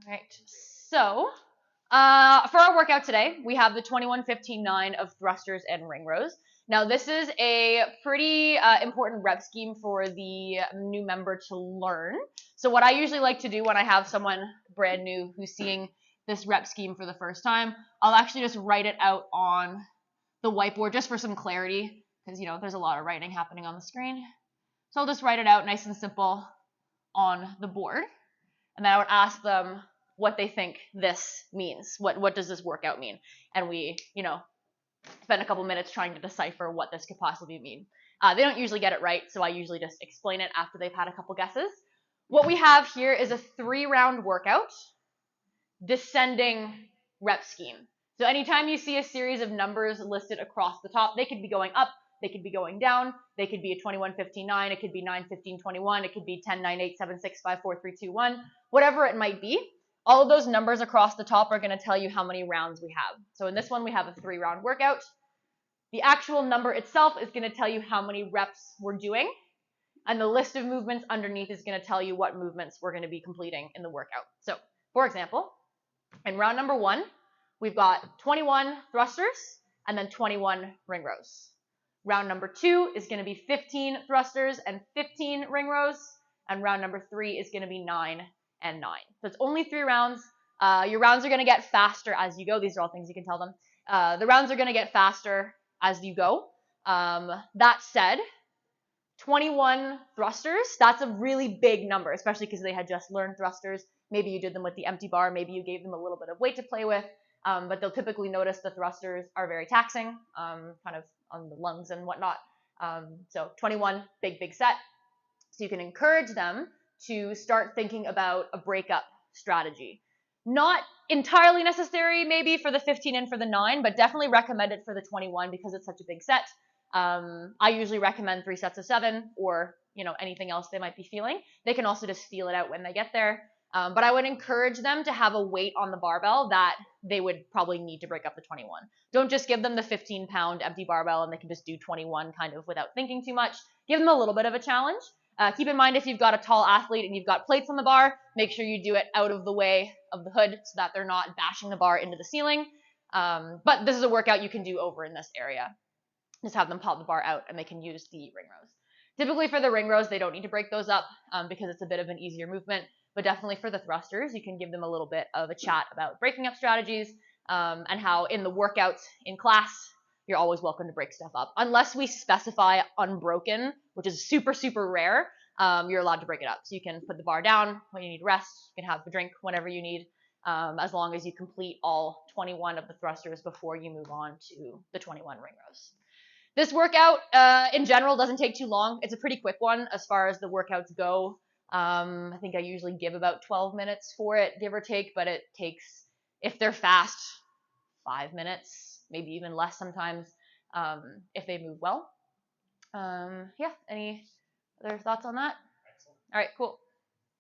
All right. So, for our workout today, we have the 21-15-9 of thrusters and ring rows. Now, this is a pretty important rep scheme for the new member to learn. So what I usually like to do when I have someone brand new who's seeing this rep scheme for the first time, I'll actually just write it out on the whiteboard just for some clarity, because, you know, there's a lot of writing happening on the screen. So I'll just write it out nice and simple on the board. And then I would ask them what they think this means. What does this workout mean? And we, you know, spend a couple minutes trying to decipher what this could possibly mean. They don't usually get it right, so I usually just explain it after they've had a couple guesses. What we have here is a 3-round workout, descending rep scheme. So anytime you see a series of numbers listed across the top, they could be going up, they could be going down, they could be a 21-15-9, it could be 9-15-21, it could be 10-9-8-7-6-5-4-3-2-1, whatever it might be. All of those numbers across the top are going to tell you how many rounds we have. So in this one, we have a 3-round workout. The actual number itself is going to tell you how many reps we're doing, and the list of movements underneath is going to tell you what movements we're going to be completing in the workout. So, for example, in round number 1, we've got 21 thrusters and then 21 ring rows. Round number 2 is going to be 15 thrusters and 15 ring rows, and round number 3 is going to be 9 and 9. So it's only 3 rounds. Your rounds are going to get faster as you go. These are all things you can tell them. The rounds are going to get faster as you go. That said, 21 thrusters, that's a really big number, especially because they had just learned thrusters. Maybe you did them with the empty bar. Maybe you gave them a little bit of weight to play with. But they'll typically notice the thrusters are very taxing, kind of on the lungs and whatnot. So 21, big set. So you can encourage them to start thinking about a breakup strategy. Not entirely necessary maybe for the 15 and for the 9, but definitely recommended for the 21 because it's such a big set. I usually recommend 3 sets of 7 or, you know, anything else they might be feeling. They can also just feel it out when they get there. But I would encourage them to have a weight on the barbell that they would probably need to break up the 21. Don't just give them the 15-pound empty barbell and they can just do 21 kind of without thinking too much. Give them a little bit of a challenge. Keep in mind if you've got a tall athlete and you've got plates on the bar, make sure you do it out of the way of the hood so that they're not bashing the bar into the ceiling. But this is a workout you can do over in this area. Just have them pop the bar out and they can use the ring rows. Typically for the ring rows, they don't need to break those up because it's a bit of an easier movement. But definitely for the thrusters, you can give them a little bit of a chat about breaking up strategies and how in the workouts in class, you're always welcome to break stuff up. Unless we specify unbroken, which is super, super rare, you're allowed to break it up. So you can put the bar down when you need rest. You can have a drink whenever you need, as long as you complete all 21 of the thrusters before you move on to the 21 ring rows. This workout, in general, doesn't take too long. It's a pretty quick one as far as the workouts go. I think I usually give about 12 minutes for it, give or take, but it takes, if they're fast, 5 minutes, maybe even less sometimes, if they move well. Yeah, any other thoughts on that? Excellent. All right, cool.